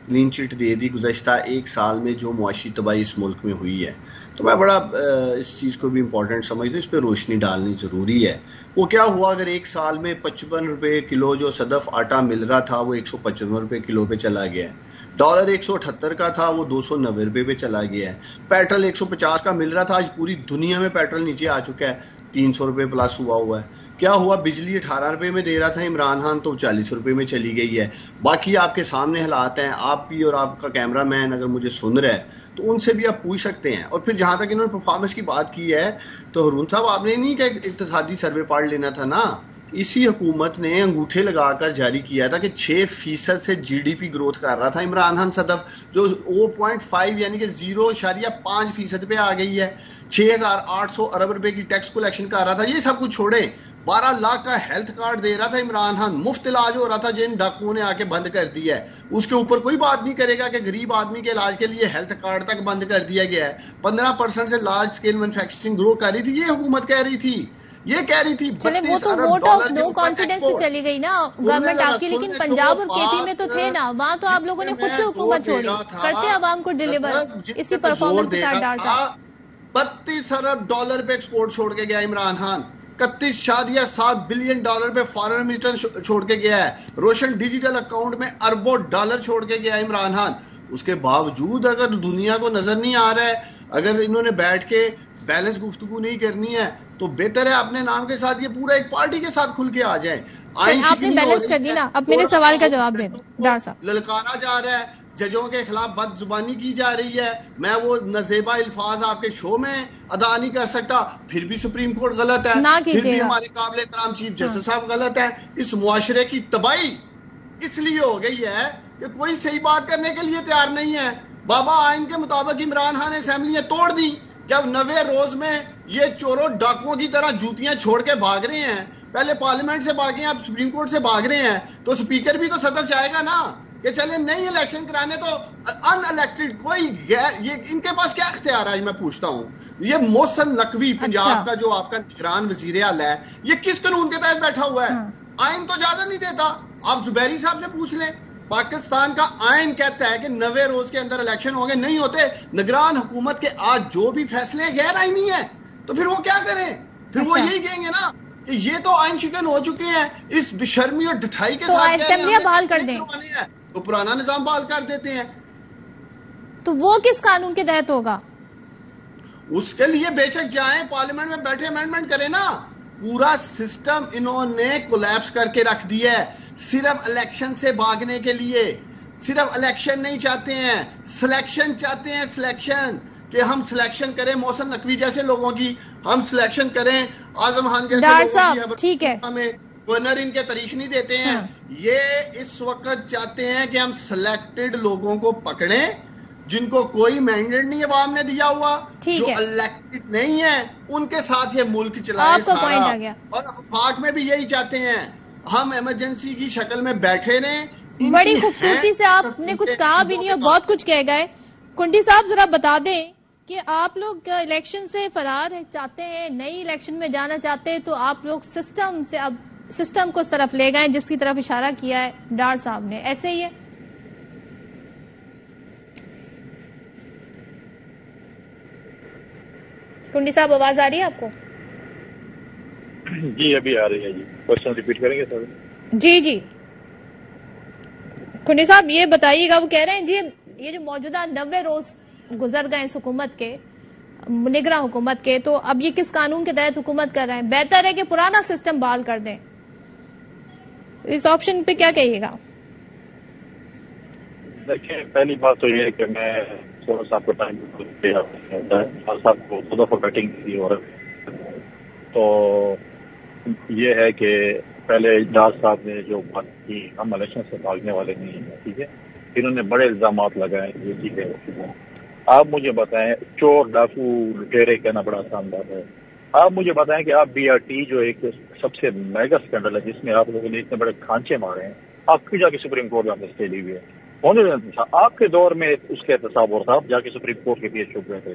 کلین چٹ دے دی گزشتہ 1 سال میں جو معاشی تباہی اس ملک میں ہوئی ہے. تو میں بڑا اس چیز کو بھی امپورٹنٹ سمجھتا ہوں, اس پہ روشنی ڈالنی ضروری ہے. وہ کیا ہوا اگر 1 سال میں 55 روپے کلو جو صدف آٹا مل رہا تھا وہ 155 روپے کلو پہ چلا گیا ہے, ڈالر 178 کا تھا وہ 290 روپے پہ چلا گیا ہے, پیٹرول 150 کا مل رہا تھا, آج پوری دنیا میں پیٹرول نیچے آ چکا ہے, 300 روپے پلس ہوا ہے. کیا ہوا, بجلی 18 روپے میں دے رہا تھا عمران خان تو 40 روپے میں چلی گئی ہے. باقی آپ کے سامنے حالات ہیں, آپ بھی اور آپ کا کیمرہ مین اگر مجھے سن رہا ہے تو ان سے بھی آپ پوچھ سکتے ہیں. اور پھر جہاں تک انہوں نے پرفارمنس کی بات کی ہے تو ہارون صاحب آپ نے نہیں کہ اقتصادی سروے پڑھ لینا تھا نا, اسی حکومت نے انگوٹھے لگا کر جاری کیا تھا کہ 6% سے جی ڈی پی گروتھ کر رہا تھا عمران خان صدف, جو 0.5 یعنی کہ 0.5% پہ آ گئی ہے. 6,800 ارب روپے کی ٹیکس کلیکشن کر رہا تھا. یہ سب کچھ چھوڑے, 12 لاکھ کا ہیلتھ کارڈ دے رہا تھا عمران خان, مفت علاج ہو رہا تھا جن ڈاکوؤں نے آ کے بند کر دیا ہے. اس کے اوپر کوئی بات نہیں کرے گا کہ غریب آدمی کے علاج کے لیے ہیلتھ کارڈ تک بند کر دیا گیا ہے. 15% سے لارج اسکیل مینوفیکچرنگ گرو کر رہی تھی, یہ حکومت کہہ رہی تھی, یہ کہہ رہی تھی. چلے وہ تو ووٹ آف نو کانفیڈنس میں چلی گئی نا گورنمنٹ آپ کی, لیکن پنجاب اور کے پی میں تو تھے نا, وہاں تو آپ لوگوں نے خود سے حکومت چھوڑی, کرتے عوام کو ڈیلیور اسی پرفارمنس کے ساتھ. ڈار صاحب 32 ارب ڈالر پہ ایکسپورٹ چھوڑ کے گیا عمران خان, 31.7 بلین ڈالر پہ فارن ریمیٹنس چھوڑ کے گیا ہے, روشن ڈیجیٹل اکاؤنٹ میں اربوں ڈالر چھوڑ کے گیا عمران خان. اس کے باوجود اگر دنیا کو نظر نہیں آ رہا ہے, اگر انہوں نے بیٹھ کے بیلنس گفتگو نہیں کرنی ہے تو بہتر ہے اپنے نام کے ساتھ یہ پورا ایک پارٹی کے ساتھ کھل کے آ جائیں. آپ نے بیلنس کر دی نا, اب میرے سوال کا جواب دیں ڈار صاحب. للکارا جا رہا ہے, ججوں کے خلاف بد زبانی کی جا رہی ہے, میں وہ نازیبا الفاظ آپ کے شو میں ادا نہیں کر سکتا, پھر بھی سپریم کورٹ غلط ہے, پھر بھی ہمارے قابل احترام چیف جسٹس صاحب غلط ہیں. اس معاشرے کی تباہی اس لیے ہو گئی ہے کہ کوئی صحیح بات کرنے کے لیے تیار نہیں ہے. بابا آئین کے مطابق عمران خان نے اسمبلیاں توڑ دی, جب 90 روز میں یہ چوروں ڈاکوؤں کی طرح جوتیاں چھوڑ کے بھاگ رہے ہیں, پہلے پارلیمنٹ سے بھاگے ہیں اب سپریم کورٹ سے بھاگ رہے ہیں, تو اسپیکر بھی تو صدر چاہے گا نا کہ چلے نہیں الیکشن کرانے تو ان الیکٹڈ کوئی یہ ان کے پاس کیا اختیار ہے, میں پوچھتا ہوں. یہ محسن نقوی پنجاب کا جو آپ کا نگران وزیر اعلیٰ ہے, یہ کس قانون کے تحت بیٹھا ہوا ہے؟ آئین تو اجازت نہیں دیتا. آپ زبیری صاحب سے پوچھ لیں, پاکستان کا آئین کہتا ہے کہ 90 روز کے اندر الیکشن ہوں گے, نہیں ہوتے. نگران حکومت کے آج جو بھی فیصلے غیر آئینی ہیں تو پھر وہ کیا کریں, پھر وہ یہی کہیں گے نا کہ یہ تو آئین شکن ہو چکے ہیں. اس بشرمی اور ڈٹھائی کے ساتھ اسمبلیاں بحال کر دیں تو پرانا نظام بحال کر دیتے ہیں. تو وہ کس قانون کے تحت ہوگا؟ اس کے لیے بے شک جائیں, پارلیمنٹ میں بیٹھے امینڈمنٹ کریں نا. پورا سسٹم انہوں نے کولیپس کر کے رکھ دیا ہے صرف الیکشن سے بھاگنے کے لیے. صرف الیکشن نہیں چاہتے ہیں, سلیکشن چاہتے ہیں. سلیکشن کہ ہم سلیکشن کریں محسن نقوی جیسے لوگوں کی, ہم سلیکشن کریں اعظم خان جیسے لوگوں کی. ٹھیک ہے, ہمیں گورنر ان کے تاریخ نہیں دیتے ہیں. یہ اس وقت چاہتے ہیں کہ ہم سلیکٹڈ لوگوں کو پکڑیں جن کو کوئی مینڈیٹ نہیں عوام نے دیا ہوا, جو الیکٹڈ نہیں ہے, ان کے ساتھ یہ ملک چلائے سارا. اور وفاق میں بھی یہی چاہتے ہیں, ہم ایمرجنسی کی شکل میں بیٹھے رہیں. بڑی خوبصورتی سے آپ نے کچھ کہا بھی نہیں اور بہت کچھ کہہ گئے. کنڈی صاحب ذرا بتا دیں کہ آپ لوگ الیکشن سے فرار چاہتے ہیں, نئی الیکشن میں جانا چاہتے ہیں, تو آپ لوگ سسٹم سے اب سسٹم کو اس طرف لے گئے جس کی طرف اشارہ کیا ہے ڈار صاحب نے, ایسے ہی ہے؟ کنڈی صاحب آواز آ رہی ہے آپ کو؟ جی ابھی آ رہی ہے. جی کوشچن ریپیٹ کریں گے سر؟ جی جی کنڈی صاحب یہ بتائیے گا, وہ کہہ رہے ہیں جی یہ جو موجودہ 90 روز گزر گئے اس حکومت کے, نگراں حکومت کے, تو اب یہ کس قانون کے تحت حکومت کر رہے ہیں؟ بہتر ہے کہ پرانا سسٹم بحال کر دیں. اس آپشن پہ کیا کہیے گا؟ دیکھیں پہلی بات تو یہ ہے کہ میں تھوڑا سا آپ کو ٹائم صاحب کو خود آف بیٹنگ تھی, اور تو یہ ہے کہ پہلے ڈار صاحب نے جو بات کی ہم الیکشن سے بھاگنے والے نہیں ہیں, ٹھیک ہے, انہوں نے بڑے الزامات لگائے, یہ ٹھیک ہے. آپ مجھے بتائیں, چور ڈاکو لٹیرے کہنا بڑا آسان بات ہے. آپ مجھے بتائیں کہ آپ بی آر ٹی جو ایک سب سے میگا اسکینڈل ہے جس میں آپ لوگوں نے اتنے بڑے کھانچے مارے ہیں, آپ کیوں جا کے سپریم کورٹ میں آپ نے اسٹے لی ہوئی ہے؟ ہونے دینا تھا. آپ کے دور میں اس کا احتساب اور تھا, آپ جا کے سپریم کورٹ کے پیچھے چھپ گئے تھے.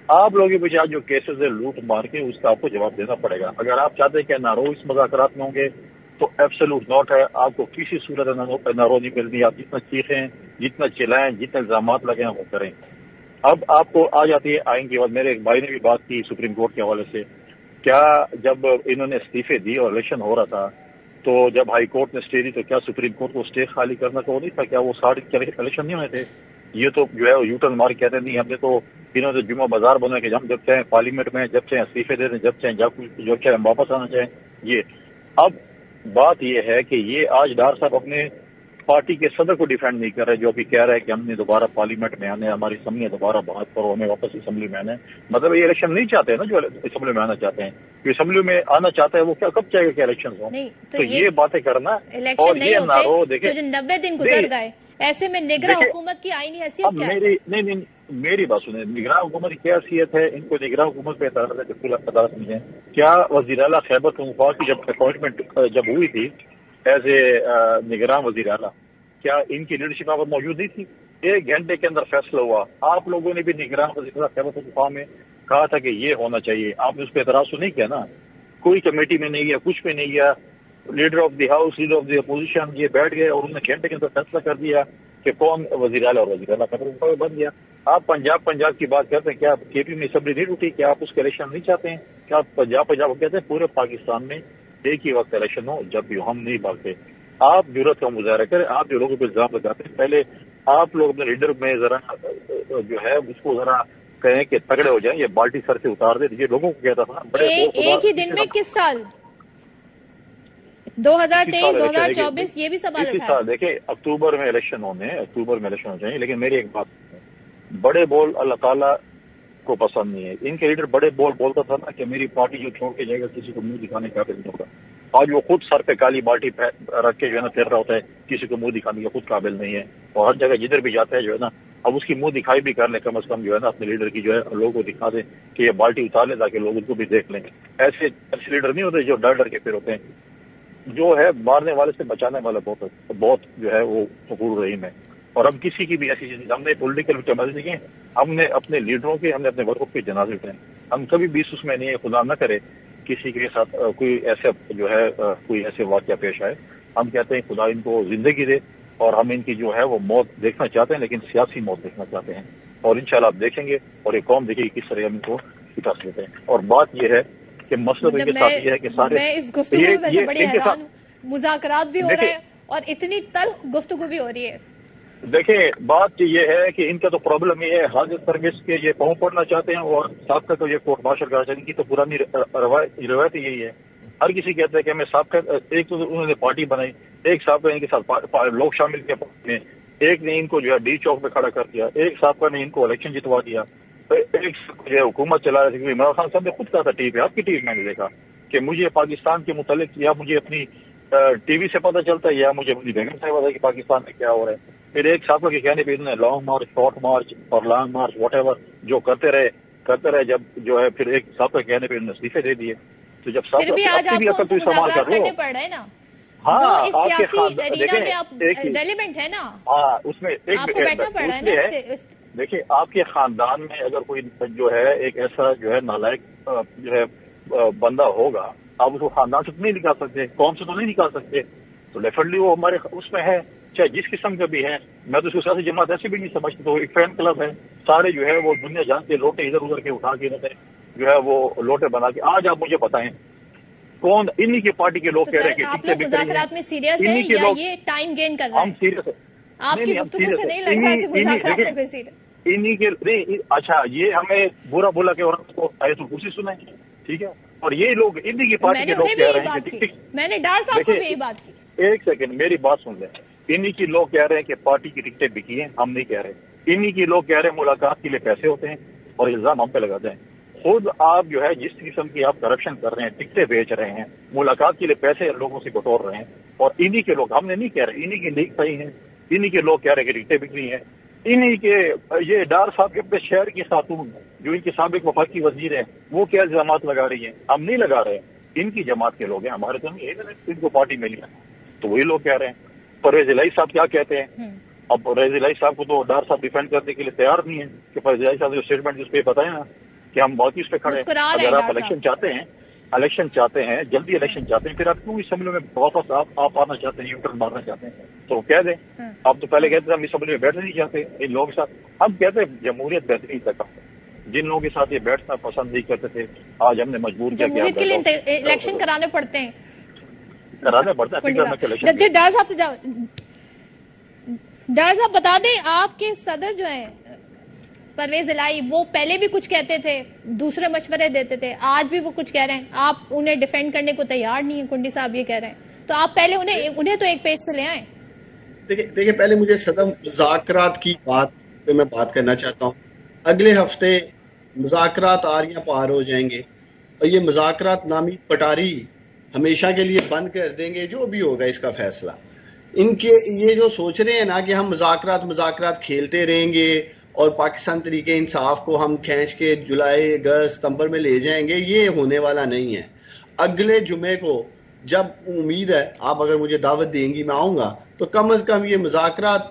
آپ لوگوں کے پیچھے آج جو کیسز ہے لوٹ مار کے, اس کا آپ کو جواب دینا پڑے گا. اگر آپ چاہتے ہیں کہ نارو اس مذاکرات میں ہوں گے تو ایبسولوٹ ناٹ ہے, آپ کو کسی صورت نارو نہیں ملنی. آپ جتنا چیخیں, جتنا چلائیں, جتنے الزامات لگیں وہ کریں. اب آپ کو آ جاتی ہے آئین کی بات. میرے ایک بھائی نے بھی بات کی سپریم کورٹ کے حوالے سے, کیا جب انہوں نے استعفے دی اور الیکشن ہو رہا تھا تو جب ہائی کورٹ نے اسٹے دی تو کیا سپریم کورٹ کو اسٹے خالی کرنا تو نہیں تھا؟ کیا وہ سارے الیکشن نہیں ہوئے تھے؟ یہ تو جو ہے یو ٹرن مار کہتے نہیں, ہم نے تو انہوں نے جمعہ بازار بنا کہ ہم جب چاہیں پارلیمنٹ میں, جب چاہیں استعفے دے دیں, جب چاہیں جو چاہیں ہم واپس آنا چاہیں. یہ اب بات یہ ہے کہ یہ آج ڈار صاحب اپنے پارٹی کے صدر کو ڈیفینڈ نہیں کر رہے, جو ابھی کہہ رہے ہیں کہ ہم نے دوبارہ پارلیمنٹ میں آنے, ہماری اسمبلی دوبارہ بات کرو, ہمیں واپس اسمبلی میں آنا ہے. مطلب یہ الیکشن نہیں چاہتے نا جو اسمبلی میں آنا چاہتے ہیں. جو اسمبلی میں آنا چاہتا ہے وہ کیا کب چاہے گا کہ الیکشن ہوں؟ تو یہ باتیں کرنا اور یہ نارو دیکھیں 90 دن گزر گئے, ایسے میں نگراں حکومت کی آئینی حیثیت کیا ہے؟ نہیں میری بات سنیں, نگراں حکومت کی کیا حیثیت ہے؟ ان کو نگراں حکومت پہ اعتراض ہے کہ فل عدالت نہیں ہے. کیا وزیر اعلیٰ خیبر پختونخوا کی جب اپوائنٹمنٹ جب ہوئی تھی ایز اے نگراں وزیر اعلیٰ, کیا ان کی لیڈرشپ آپ موجود نہیں تھی؟ 1 گھنٹے کے اندر فیصلہ ہوا. آپ لوگوں نے بھی نگراں وزیر اعلیٰ خیبر پختونخوا میں کہا تھا کہ یہ ہونا چاہیے, آپ نے اس پہ اعتراض تو نہیں کیا نا؟ کوئی کمیٹی میں نہیں گیا, کچھ بھی نہیں گیا. Leader of the house, leader of the opposition یہ بیٹھ گئے اور انہوں نے گھنٹے کے اندر فیصلہ کر دیا کہ کون وزیر اعلیٰ, اور وزیر اعلیٰ خیبر پختونخوا بن گیا. آپ پنجاب کی بات کرتے ہیں, کیا کے پی میں اسمبلی نہیں ٹوٹی؟ کیا آپ اس کے الیکشن نہیں چاہتے ہیں؟ کیا آپ پنجاب کہتے ہیں پورے پاکستان میں ایک ہی وقت الیکشن ہو؟ جب بھی ہم نہیں بھاگتے. آپ جرأت کا مظاہرہ کریں, آپ جو لوگوں پہ الزام لگاتے ہیں, پہلے آپ لوگ اپنے لیڈر میں ذرا جو ہے اس کو ذرا کہیں کہ تگڑے ہو جائیں, یہ بالٹی سر سے اتار دیں. یہ لوگوں کو کہتا تھا ایک ہی دن میں کس سال 2023 2024 یہ بھی سوال اٹھایا. دیکھیں اکتوبر میں الیکشن ہو چاہیے, لیکن میری ایک بات, بڑے بول اللہ تعالیٰ کو پسند نہیں ہے. ان کے لیڈر بڑے بول بولتا تھا نا کہ میری پارٹی جو چھوڑ کے جائے گا کسی کو منہ دکھانے کا قابل نہیں ہوگا. آج وہ خود سر پہ کالی بالٹی رکھ کے جو ہے نا پھر رہا ہوتا ہے, کسی کو منہ دکھانے کا خود قابل نہیں ہے, اور ہر جگہ جدھر بھی جاتا ہے جو ہے نا اب اس کی منہ دکھائی بھی کر لیں, کم از کم جو ہے نا اپنے لیڈر کی جو ہے لوگوں کو دکھا دیں کہ یہ بالٹی اتار لیں تاکہ لوگ ان کو بھی دیکھ لیں. ایسے لیڈر نہیں ہوتے جو ڈر کے پھر ہوتے ہیں. جو ہے مارنے والے سے بچانے والا بہت جو ہے وہ غفور رحیم ہے. اور ہم کسی کی بھی ایسی چیز, ہم نے پولیٹیکل جنازے کیے, ہم نے اپنے لیڈروں کے, ہم نے اپنے ورکروں کے جنازے اٹھائے. ہم کبھی بھی اس میں نہیں ہے, خدا نہ کرے کسی کے ساتھ کوئی ایسا جو ہے کوئی ایسے واقعہ پیش آئے. ہم کہتے ہیں خدا ان کو زندگی دے, اور ہم ان کی جو ہے وہ موت دیکھنا چاہتے ہیں, لیکن سیاسی موت دیکھنا چاہتے ہیں. اور انشاءاللہ آپ دیکھیں گے اور یہ قوم دیکھے گی کس طرح ہم ان کو شکست دیتے ہیں. اور بات یہ ہے کہ مسئلہ ان کے ساتھ یہ ہے کہ سارے میں اس گفتگو میں بڑی حیران ہوں, مذاکرات بھی ہو رہے ہیں اور اتنی تلخ گفتگو بھی ہو رہی ہے. دیکھیں بات یہ ہے کہ ان کا تو پرابلم یہ ہے حاضر سروس کے یہ پاؤں پڑنا چاہتے ہیں اور سابقہ کو یہ کورٹ مارشل کرنا چاہتے ہیں. ان کی تو پرانی روایت یہی ہے. ہر کسی کہتا ہے کہ ہمیں سابقہ ایک تو انہوں نے پارٹی بنائی, ایک سابقہ ان کے ساتھ لوگ شامل کیا پارٹی میں, ایک نے ان کو جو ہے ڈی چوک پہ کھڑا کر دیا, ایک سابقہ نے ان کو الیکشن جتوا دیا, ایک جو ہے حکومت چلا رہے تھے. عمران خان صاحب نے خود کہا تھا ٹی وی پہ, آپ کی ٹی وی میں نے دیکھا کہ مجھے پاکستان کے متعلق یا مجھے اپنی ٹی وی سے پتہ چلتا ہے یا مجھے اپنی بیگم سے پتا ہے کہ پاکستان میں کیا ہو رہا ہے. پھر ایک سابقہ کے کہنے پہ انہوں نے لانگ مارچ, شارٹ مارچ اور لانگ مارچ واٹ ایور جو کرتے رہے جب جو ہے پھر ایک سابقہ کے کہنے پہ انہوں نے استعفے دے دیے. تو جب سابقہ بھی اصل کوئی استعمال کر رہے ہو, ہاں آپ کے ریلیونٹ ہے نا, ہاں اس میں ایک دیکھیں آپ کے خاندان میں اگر کوئی جو ہے ایک ایسا جو ہے نالائق جو ہے بندہ ہوگا, آپ اس کو خاندان سے تو نہیں نکال سکتے, قوم سے تو نہیں نکال سکتے. تو ڈیفینیٹلی وہ ہمارے اس میں ہے, چاہے جس قسم کا بھی ہے. میں تو اس کو سیاسی جماعت ایسے بھی نہیں سمجھتا, تو ایک فین کلب ہے, سارے جو ہے وہ دنیا جان کے لوٹے ادھر ادھر کے اٹھا کے رہتے جو ہے وہ لوٹے بنا کے. آج آپ مجھے بتائیں کون انہی کی پارٹی کے لوگ کہہ رہے ہیں کہ مذاکرات میں سیریس ہیں یا یہ ٹائم گین کر رہے ہیں؟ ہم سیریس ہیں, آپ کی گفتگو سے نہیں لگ رہا کہ مذاکرات میں کوئی سیریس انہی کے نہیں. اچھا یہ ہمیں برا بولا کہ عورت کو آیت الکرسی سنائیں, ٹھیک ہے, اور یہ لوگ انہی کی پارٹی کے لوگ کہہ رہے ہیں کہ میں نے ڈار صاحب کو بھی یہی بات کی. ایک سیکنڈ میری بات سن لیں. انہی کی لوگ کہہ رہے ہیں کہ پارٹی کی ٹکٹیں بکی ہیں, ہم نہیں کہہ رہے. انہی کی لوگ کہہ رہے ہیں ملاقات کے لیے پیسے ہوتے ہیں اور الزام ہم پہ لگاتے ہیں. خود آپ جو ہے جس قسم کی آپ کرپشن کر رہے ہیں, ٹکٹیں بیچ رہے ہیں, ملاقات کے لیے پیسے لوگوں سے بٹور رہے ہیں, اور انہی کے لوگ, ہم نے نہیں کہہ رہے, انہی کی لیک صحیح ہیں, انہی کے لوگ کہہ رہے ہیں کہ ٹکٹیں بک رہی ہیں. انہی کے یہ ڈار صاحب کے اپنے شہر کی خاتون جو ان کے سابق وفاقی وزیر ہیں وہ کیا الزامات لگا رہی ہیں, ہم نہیں لگا رہے, ان کی جماعت کے لوگ ہیں, ہمارے تو نہیں, ان کو پارٹی ملی ہے تو وہی لوگ کہہ رہے ہیں. پرویز الہی صاحب کیا کہتے ہیں؟ اب پرویز الہی صاحب کو تو ڈار صاحب ڈیفینڈ کرنے کے لیے تیار نہیں ہے کہ پرویز الہی صاحب جو اسٹیٹمنٹ اس پہ بتائیں نا کہ ہم بہت ہی اس پہ کھڑے ہیں. اگر آپ الیکشن چاہتے ہیں جلدی الیکشن چاہتے ہیں, پھر آپ کیوں اسمبلی میں واپس آپ آنا چاہتے ہیں, یو ٹرن مارنا چاہتے ہیں, تو کہہ دیں. آپ تو پہلے کہتے ہیں ہم اسمبلی میں بیٹھنا نہیں چاہتے ان لوگوں کے ساتھ. ہم کہتے ہیں جمہوریت بہترین تک, جن لوگوں کے ساتھ یہ بیٹھنا پسند نہیں کرتے تھے آج ہم نے مجبور کیا جمہوریت کے لیے الیکشن کرانے پڑتے ہیں. ڈار صاحب بتا دیں آپ کے صدر جو ہیں پرویز الہی وہ پہلے بھی کچھ کہتے تھے, دوسرے مشورے دیتے تھے, آج بھی وہ کچھ کہہ رہے ہیں, آپ انہیں ڈیفینڈ کرنے کو تیار نہیں ہیں. کنڈی صاحب یہ کہہ رہے ہیں تو آپ پہلے انہیں تو ایک پیج سے لے آئیں. دیکھیں پہلے مجھے صدم مذاکرات کی بات پہ میں بات کرنا چاہتا ہوں. اگلے ہفتے مذاکرات آریاں پار ہو جائیں گے اور یہ مذاکرات نامی پٹاری ہمیشہ کے لیے بند کر دیں گے, جو بھی ہوگا اس کا فیصلہ. ان کے یہ جو سوچ رہے ہیں نا کہ ہم مذاکرات کھیلتے رہیں گے اور پاکستان طریقے انصاف کو ہم کھینچ کے جولائی اگست ستمبر میں لے جائیں گے, یہ ہونے والا نہیں ہے. اگلے جمعے کو جب امید ہے آپ اگر مجھے دعوت دیں گی میں آؤں گا, تو کم از کم یہ مذاکرات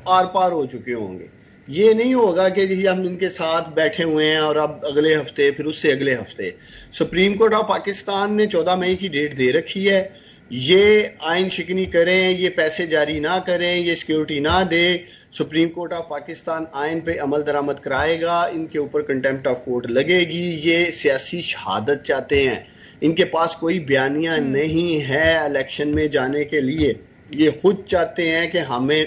آر پار ہو چکے ہوں گے. یہ نہیں ہوگا کہ ہم ان کے ساتھ بیٹھے ہوئے ہیں اور اب اگلے ہفتے پھر اس سے اگلے ہفتے. سپریم کورٹ آف پاکستان نے 14 مئی کی ڈیٹ دے رکھی ہے. یہ آئین شکنی کریں, یہ پیسے جاری نہ کریں, یہ سیکیورٹی نہ دے, سپریم کورٹ آف پاکستان آئین پہ عمل درآمد کرائے گا, ان کے اوپر کنٹیمپٹ آف کورٹ لگے گی. یہ سیاسی شہادت چاہتے ہیں, ان کے پاس کوئی بیانیہ نہیں ہے الیکشن میں جانے کے لیے. یہ خود چاہتے ہیں کہ ہمیں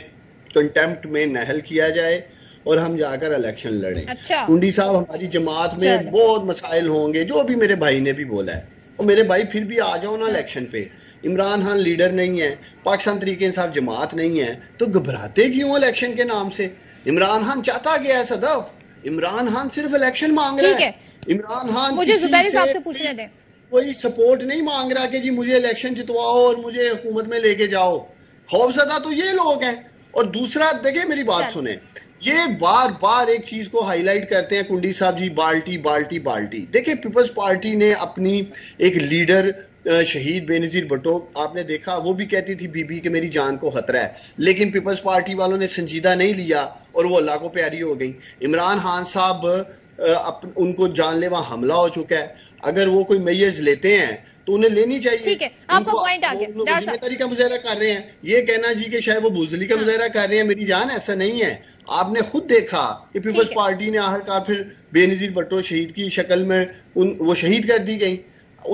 کنٹیمپٹ میں نہل کیا جائے اور ہم جا کر الیکشن لڑیں. کنڈی صاحب ہماری جماعت میں بہت مسائل ہوں گے, جو بھی میرے بھائی نے بھی بولا ہے, اور میرے بھائی پھر بھی آ جاؤ نا الیکشن پہ. عمران خان لیڈر نہیں ہے, پاکستان تحریک انصاف جماعت نہیں ہے, تو گھبراتے کیوں الیکشن کے نام سے؟ عمران خان چاہتا گیا ہے صدف, عمران خان صرف الیکشن مانگ رہا ہے. عمران خان مجھے زبیر صاحب سے پوچھنے دیں, کوئی سپورٹ نہیں مانگ رہا کہ جی مجھے الیکشن جتواؤ اور مجھے حکومت میں لے کے جاؤ. خوف زدہ تو یہ لوگ ہیں. اور دوسرا دیکھیں میری بات سنیں, یہ بار بار ایک چیز کو ہائی لائٹ کرتے ہیں کنڈی صاحب جی, بالٹی بالٹی بالٹی. دیکھیں پیپلز پارٹی نے اپنی ایک لیڈر شہید بے نظیر بھٹو, آپ نے دیکھا وہ بھی کہتی تھی بی بی کہ میری جان کو خطرہ ہے, لیکن پیپلز پارٹی والوں نے سنجیدہ نہیں لیا اور وہ اللہ کو پیاری ہو گئی. عمران خان صاحب ان کو جان لیوا حملہ ہو چکا ہے, اگر وہ کوئی میئرز لیتے ہیں تو انہیں لینی چاہیے. ٹھیک ہے, آپ کا پوائنٹ آ گیا. ذمہ داری کا مظاہرہ کر رہے ہیں, یہ کہنا جی کہ شاید وہ بزدلی کا مظاہرہ کر رہے ہیں میری جان, ایسا نہیں ہے. آپ نے خود دیکھا کہ پیپلز پارٹی نے آخر کار پھر بے نظیر بھٹو شہید کی شکل میں وہ شہید کر دی گئی.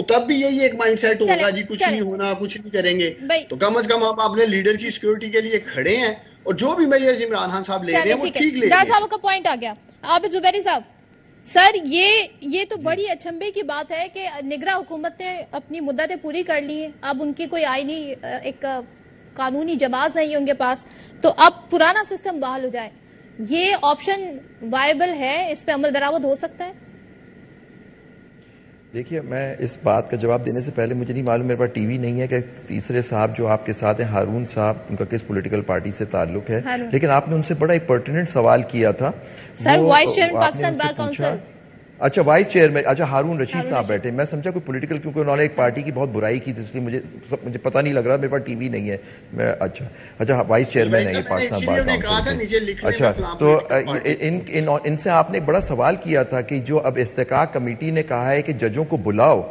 تب بھی یہی ایک مائنڈ سیٹ ہوگا جی کچھ نہیں ہونا, کچھ نہیں کریں گے. تو کم از کم آپ اپنے لیڈر کی سیکورٹی کے لیے کھڑے ہیں, اور جو بھی میجرز عمران خان صاحب لے رہے ہیں وہ ٹھیک لے رہے ہیں. صاحب کا پوائنٹ آ گیا. عابد زبیری صاحب, سر یہ تو بڑی اچنبے کی بات ہے کہ نگراں حکومت نے اپنی مدتیں پوری کر لی ہیں, اب ان کی کوئی آئینی ایک قانونی جواز نہیں ہے ان کے پاس, تو اب پرانا سسٹم بحال ہو جائے, یہ آپشن وائبل ہے, اس پہ عمل درآمد ہو سکتا ہے؟ دیکھیے, میں اس بات کا جواب دینے سے پہلے مجھے نہیں معلوم, میرے پاس ٹی وی نہیں ہے, کہ تیسرے صاحب جو آپ کے ساتھ ہیں ہارون صاحب, ان کا کس پولیٹیکل پارٹی سے تعلق ہے, لیکن آپ نے ان سے بڑا ایک پرٹیننٹ سوال کیا تھا. Sir vice chairman Pakistan bar council. اچھا, وائس چیئرمین, اچھا ہارون رشید صاحب بیٹھے, میں سمجھا کوئی پولیٹیکل, کیونکہ انہوں نے ایک پارٹی کی بہت برائی کی تھی, اس لیے مجھے پتہ نہیں لگ رہا, میرے پاس ٹی وی نہیں ہے. میں اچھا وائس چیئرمین ہے یہ پاکستان بار کونسل. اچھا, تو ان سے آپ نے ایک بڑا سوال کیا تھا کہ جو اب استحقاق کمیٹی نے کہا ہے کہ ججوں کو بلاؤ,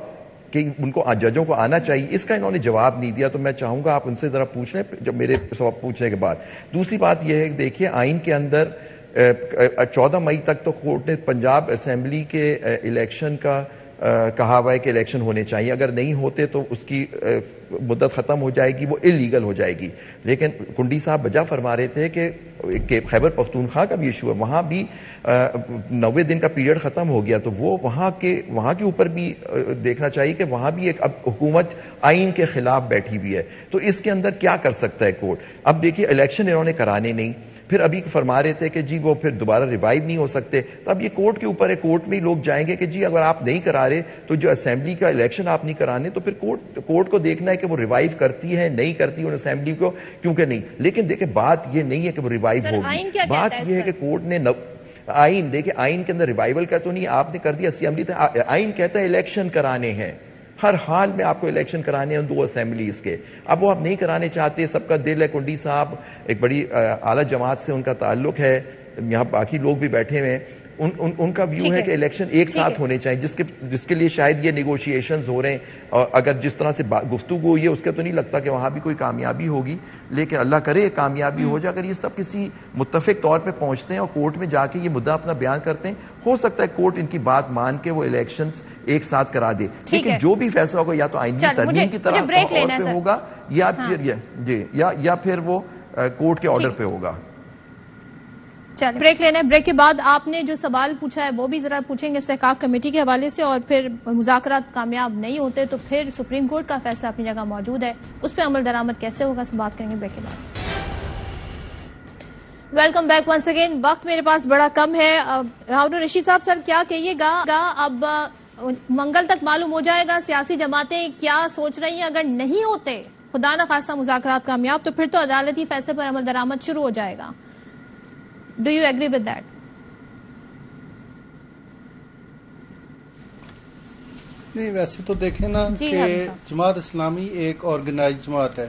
کہ ان کو ججوں کو آنا چاہیے, اس کا انہوں نے جواب نہیں دیا. تو میں چاہوں گا آپ ان سے ذرا پوچھ لیں جب میرے سوال پوچھنے کے بعد. دوسری بات یہ ہے کہ دیکھیے, آئین کے اندر 14 مئی تک تو کورٹ نے پنجاب اسمبلی کے الیکشن کا کہا ہوا ہے کہ الیکشن ہونے چاہیے, اگر نہیں ہوتے تو اس کی مدت ختم ہو جائے گی, وہ اللیگل ہو جائے گی. لیکن کنڈی صاحب بجا فرما رہے تھے کہ خیبر پختونخوا کا بھی ایشو ہے, وہاں بھی 90 دن کا پیریڈ ختم ہو گیا, تو وہ وہاں کے اوپر بھی دیکھنا چاہیے کہ وہاں بھی ایک اب حکومت آئین کے خلاف بیٹھی ہوئی ہے, تو اس کے اندر کیا کر سکتا ہے کورٹ. اب دیکھیے, الیکشن انہوں نے کرانے نہیں, پھر ابھی فرما رہے تھے کہ جی وہ پھر دوبارہ ریوائیو نہیں ہو سکتے, تو اب یہ کورٹ کے اوپر ہے, کورٹ میں ہی لوگ جائیں گے کہ جی اگر آپ نہیں کرا رہے تو جو اسمبلی کا الیکشن آپ نہیں کرانے, تو پھر کورٹ کو دیکھنا ہے کہ وہ ریوائیو کرتی ہے نہیں کرتی ان اسمبلی کو, کیونکہ نہیں. لیکن دیکھیں, بات یہ نہیں ہے کہ وہ ریوائیو ہوگی, بات یہ ہے کہ کورٹ نے آئین, دیکھیں آئین کے اندر ریوائیول کا تو نہیں, آپ نے کر دیا اسمبلی, آئین کہتا ہے الیکشن کرانے ہیں, ہر حال میں آپ کو الیکشن کرانے ہیں 2 اسمبلیز کے. اب وہ آپ نہیں کرانے چاہتے, سب کا دل ہے. کنڈی صاحب ایک بڑی اعلیٰ جماعت سے ان کا تعلق ہے, یہاں باقی لوگ بھی بیٹھے ہوئے ہیں, ان کا ویو ہے کہ الیکشن ایک ساتھ ہونے چاہیے, جس کے لیے شاید یہ نیگوشیشنز ہو رہے ہیں, اور اگر جس طرح سے گفتگو ہوئی ہے اس کا تو نہیں لگتا کہ وہاں بھی کوئی کامیابی ہوگی, لیکن اللہ کرے کامیابی ہو جائے. اگر یہ سب کسی متفق طور پہ پہنچتے ہیں اور کورٹ میں جا کے یہ مدعا اپنا بیان کرتے ہیں, ہو سکتا ہے کورٹ ان کی بات مان کے وہ الیکشنز ایک ساتھ کرا دے. لیکن جو بھی فیصلہ ہوگا یا تو آئینی ترمیم کی طرح پہ ہوگا, یا پھر وہ کورٹ کے آرڈر پہ ہوگا. چلیں بریک لینا ہے, بریک کے بعد آپ نے جو سوال پوچھا ہے وہ بھی ذرا پوچھیں گے استحقاق کمیٹی کے حوالے سے, اور پھر مذاکرات کامیاب نہیں ہوتے تو پھر سپریم کورٹ کا فیصلہ اپنی جگہ موجود ہے, اس پہ عمل درآمد کیسے ہوگا, اس بات کریں گے بریک کے بعد. Welcome back once again. وقت میرے پاس بڑا کم ہے. راہل رشید صاحب, سر کیا کہیے گا, اب منگل تک معلوم ہو جائے گا سیاسی جماعتیں کیا سوچ رہی ہیں, اگر نہیں ہوتے خدا نہ خواستہ مذاکرات کامیاب تو پھر تو عدالتی فیصلے پر عمل درآمد شروع ہو جائے گا. Do you agree with that? نہیں, ویسے تو دیکھیں نا کہ جماعت اسلامی ایک آرگنائز جماعت ہے,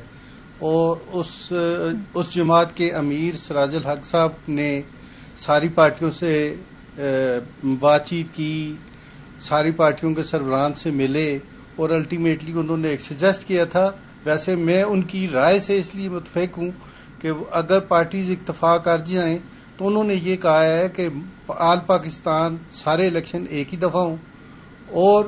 اور اس جماعت کے امیر سراج الحق صاحب نے ساری پارٹیوں سے بات چیت کی, ساری پارٹیوں کے سربراہان سے ملے, اور الٹیمیٹلی انہوں نے ایک سجیسٹ کیا تھا. ویسے میں ان کی رائے سے اس لیے متفق ہوں کہ اگر پارٹیز اتفاق کر جائیں تو انہوں نے یہ کہا ہے کہ آل پاکستان سارے الیکشن ایک ہی دفعہ ہوں, اور